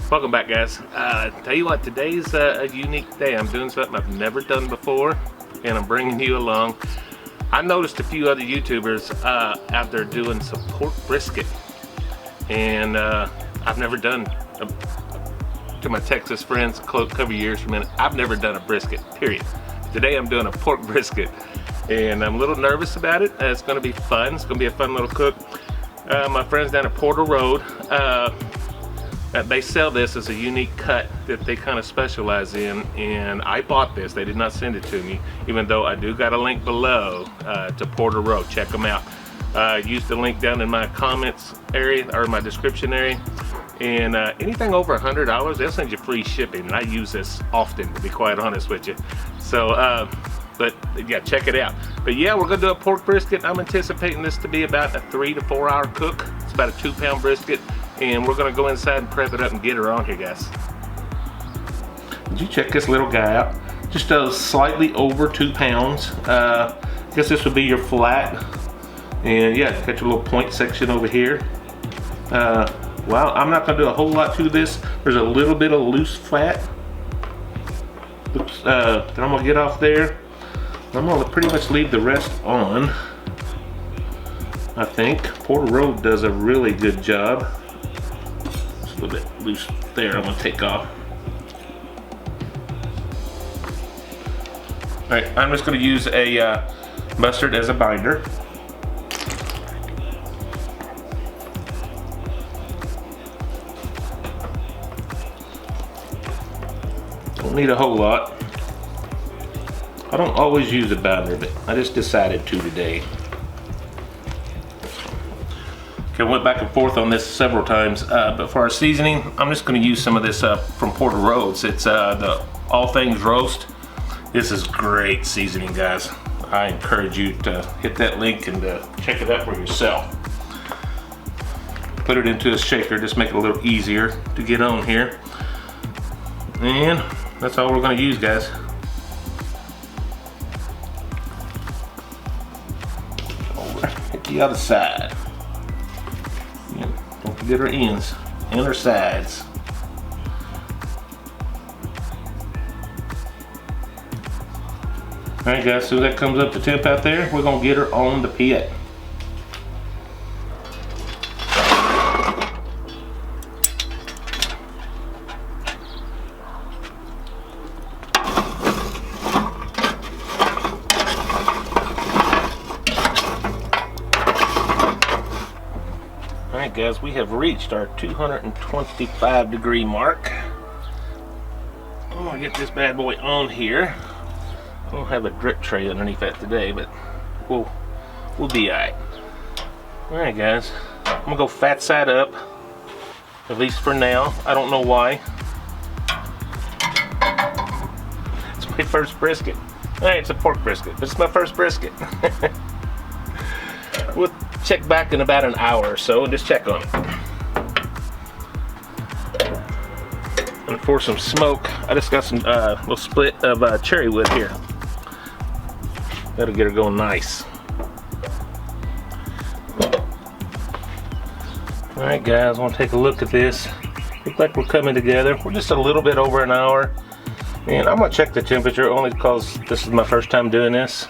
Welcome back, guys. Tell you what, today's a unique day. I'm doing something I've never done before, and I'm bringing you along. I noticed a few other YouTubers out there doing some pork brisket, and I've never done, to my Texas friends, cover your ears for a minute, I've never done a brisket, period. Today I'm doing a pork brisket, and I'm a little nervous about it. It's going to be fun. It's going to be a fun little cook. My friends down at Porter Road, they sell this as a unique cut that they kind of specialize in, and I bought this. They did not send it to me, even though I do got a link below to Porter Road. Check them out. Use the link down in my comments area or my description area, and anything over $100 they'll send you free shipping, and I use this often, to be quite honest with you. So but yeah, check it out. But yeah, we're gonna do a pork brisket. I'm anticipating this to be about a 3 to 4 hour cook. It's about a 2-pound brisket, and we're gonna go inside and prep it up and get her on here, guys. Did you check this little guy out? Just slightly over 2 pounds. I guess this would be your flat. And yeah, got your little point section over here. Well, I'm not gonna do a whole lot to this. There's a little bit of loose fat. Oops, that I'm gonna get off there. I'm gonna pretty much leave the rest on. I think Porter Road does a really good job. It's a little bit loose there. I'm gonna take off. All right, I'm just gonna use a mustard as a binder. Don't need a whole lot. I don't always use a binder, but I just decided to today. Okay, I went back and forth on this several times, but for our seasoning, I'm just going to use some of this from Porter Roads. It's the All Things Roast. This is great seasoning, guys. I encourage you to hit that link and check it out for yourself. Put it into a shaker, just make it a little easier to get on here. And that's all we're going to use, guys. Hit the other side. Yeah, don't forget our ends and our sides. Alright, guys, so that comes up to temp out there, we're going to get her on the pit. Alright, guys, we have reached our 225-degree mark. I'm going to get this bad boy on here. I don't have a drip tray underneath that today, but we'll be alright. Alright, guys, I'm going to go fat side up, at least for now. I don't know why. It's my first brisket. Alright, it's a pork brisket, but it's my first brisket. We'll check back in about an hour or so and just check on it. And for some smoke, I just got some little split of cherry wood here. That'll get her going nice. Alright, guys, I want to take a look at this. Looks like we're coming together. We're just a little bit over an hour. And I'm going to check the temperature only because this is my first time doing this.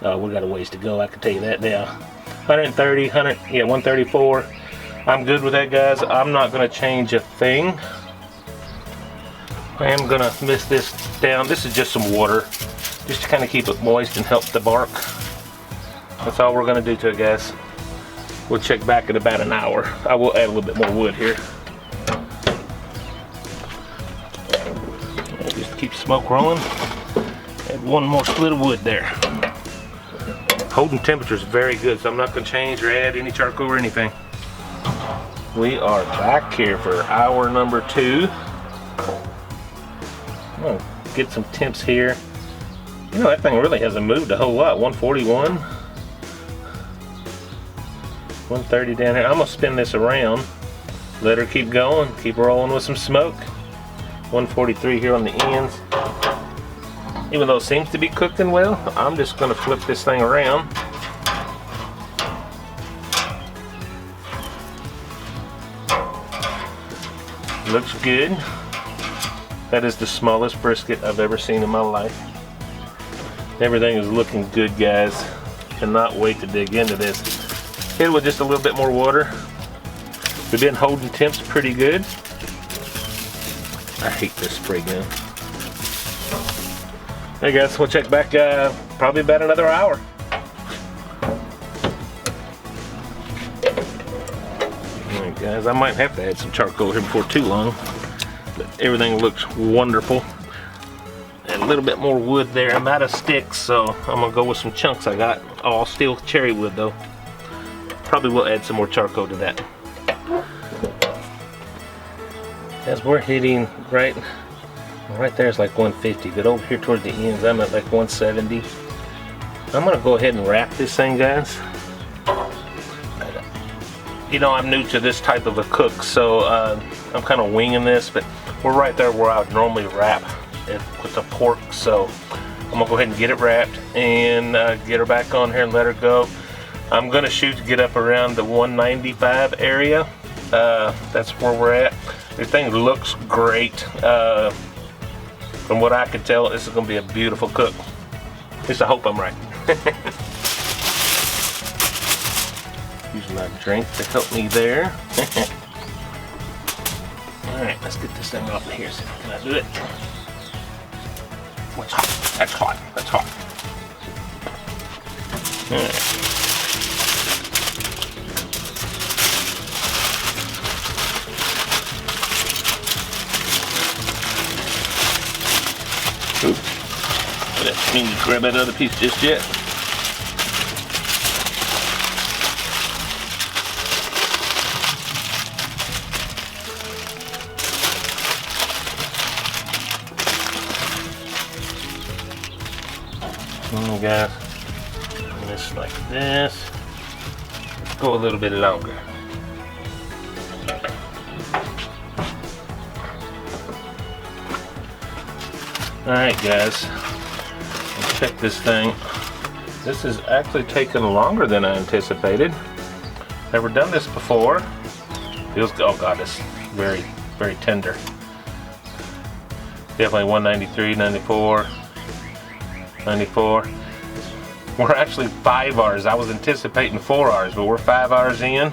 We got a ways to go, I can tell you that now. 130, 134. I'm good with that, guys. I'm not going to change a thing. I am going to mist this down. This is just some water, just to kind of keep it moist and help the bark. That's all we're going to do to it, guys. We'll check back in about an hour. I will add a little bit more wood here. Just keep smoke rolling. Add one more split of wood there. Holding temperature is very good, so I'm not going to change or add any charcoal or anything. We are back here for hour number 2. I'm going to get some temps here. You know, that thing really hasn't moved a whole lot. 141. 130 down here. I'm going to spin this around. Let her keep going. Keep rolling with some smoke. 143 here on the ends. Even though it seems to be cooking well, I'm just going to flip this thing around. looks good. That is the smallest brisket I've ever seen in my life. Everything is looking good, guys. Cannot wait to dig into this. Hit it with just a little bit more water. We've been holding temps pretty good. I hate this spray gun. Hey guys, we'll check back probably about another hour. Alright guys, I might have to add some charcoal here before too long. But everything looks wonderful. And a little bit more wood there. I'm out of sticks, so I'm gonna go with some chunks I got. All steel cherry wood though. Probably will add some more charcoal to that. As we're hitting right there is like 150, but over here towards the ends I'm at like 170. I'm gonna go ahead and wrap this thing, guys. You know, I'm new to this type of a cook, so I'm kind of winging this, but we're right there where I would normally wrap it with the pork, so I'm gonna go ahead and get it wrapped and get her back on here and let her go. I'm gonna shoot to get up around the 195 area. That's where we're at. This thing looks great. From what I can tell, this is gonna be a beautiful cook. At least I hope I'm right. Use my drink to help me there. Alright, let's get this thing off of here. Can I do it? What's hot? That's hot. That's hot. Alright. Oops. I didn't mean to grab that other piece just yet. Guys, just like this. Go a little bit longer. Alright guys, let's check this thing. This is actually taking longer than I anticipated. Never done this before. Feels, oh god, it's very, very tender. Definitely 193, 94, 94. We're actually 5 hours. I was anticipating 4 hours, but we're 5 hours in.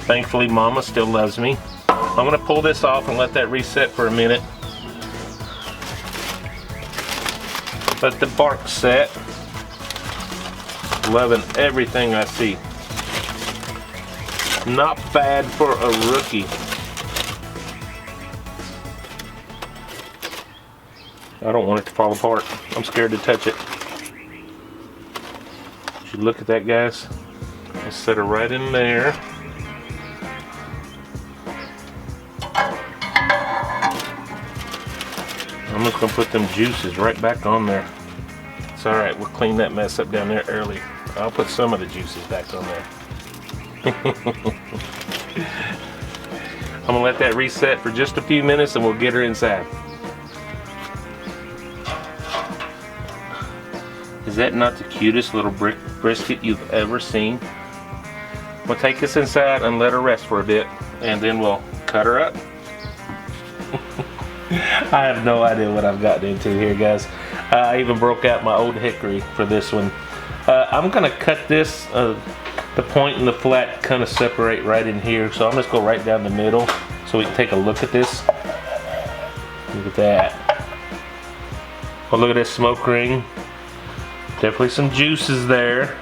Thankfully, Mama still loves me. I'm gonna pull this off and let that reset for a minute. Let the bark set. Loving everything I see. Not bad for a rookie. I don't want it to fall apart. I'm scared to touch it. You look at that, guys. I'll set her right in there. I'm just gonna put them juices right back on there. It's all right. We'll clean that mess up down there early. I'll put some of the juices back on there. I'm gonna let that reset for just a few minutes, and we'll get her inside. Is that not the cutest little brisket you've ever seen? We'll take this inside and let her rest for a bit, and then we'll cut her up. I have no idea what I've gotten into here, guys. I even broke out my old hickory for this one. I'm gonna cut this, the point and the flat kind of separate right in here, so I'm just go right down the middle so we can take a look at this. Look at that. Oh, look at this smoke ring. Definitely some juices there.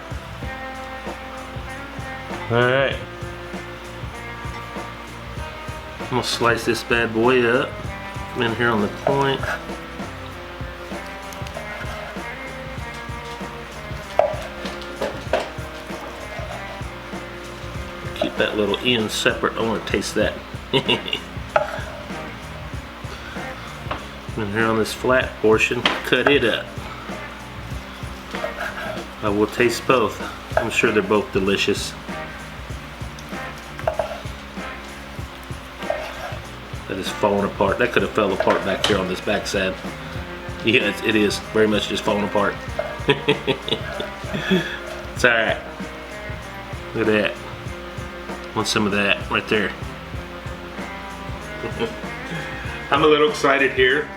Alright. I'm gonna slice this bad boy up. Come in here on the point. Keep that little end separate. I want to taste that. And here on this flat portion, cut it up. I will taste both. I'm sure they're both delicious. That is falling apart. That could have fell apart back here on this backside. Yeah, it is very much just falling apart. It's alright. Look at that. Want some of that right there. I'm a little excited here.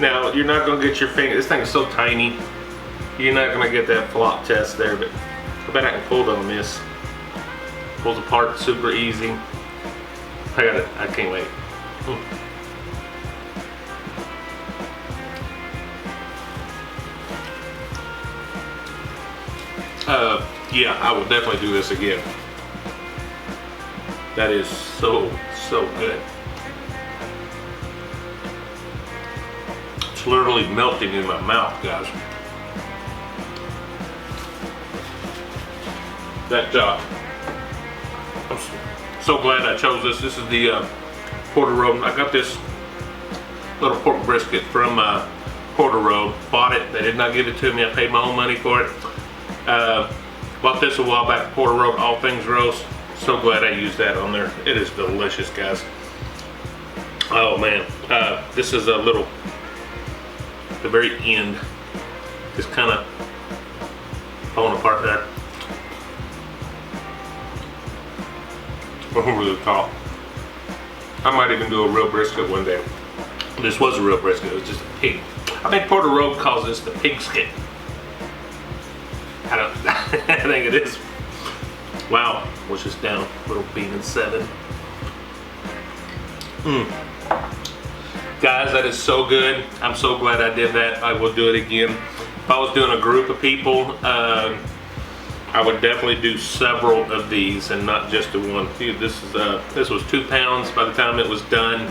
Now, you're not gonna get your finger, this thing is so tiny, you're not gonna get that flop test there, but I bet I can pull it on this. Pulls apart super easy. I got it, I can't wait. Yeah, I will definitely do this again. That is so good. It's literally melting in my mouth, guys. That I'm so glad I chose this. This is the Porter Road. I got this little pork brisket from Porter Road. Bought it. They did not give it to me. I paid my own money for it. Bought this a while back at Porter Road, all things roast. So glad I used that on there. It is delicious, guys. Oh man, this is a little, the very end, just kind of falling apart there. Over the top. I might even do a real brisket one day. This was a real brisket, it was just a pig. I think Porter Road calls this the Pigsket. I don't, I think it is. Wow, what's this down? Little bean and 7. Guys, that is so good. I'm so glad I did that. I will do it again. If I was doing a group of people, I would definitely do several of these and not just the one. This was 2 pounds by the time it was done.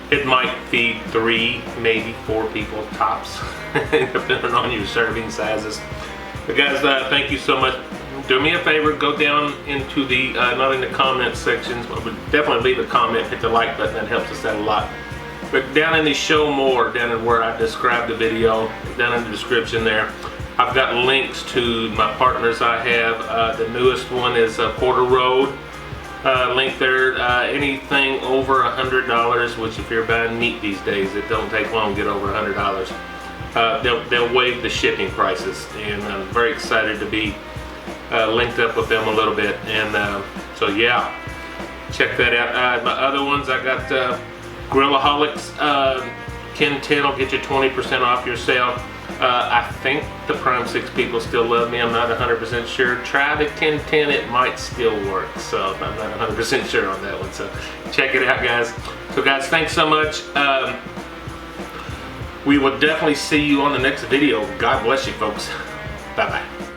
It might feed 3, maybe 4 people tops, depending on your serving sizes. But guys, thank you so much. Do me a favor, go down into the, not in the comment sections, but definitely leave a comment, hit the like button, that helps us out a lot. But down in the show more, down in where I described the video, down in the description there, I've got links to my partners I have. The newest one is Porter Road. Link there, anything over $100, which if you're buying meat these days, it don't take long to get over $100. They'll waive the shipping prices, and I'm very excited to be linked up with them a little bit. And so yeah, check that out. My other ones, I got Grillaholics. Ken 10 will get you 20% off your sale. I think the Prime 6 people still love me. I'm not 100% sure. Try the Ken 10, it might still work. So I'm not 100% sure on that one. So check it out, guys. So guys, thanks so much. We will definitely see you on the next video. God bless you, folks. Bye-bye.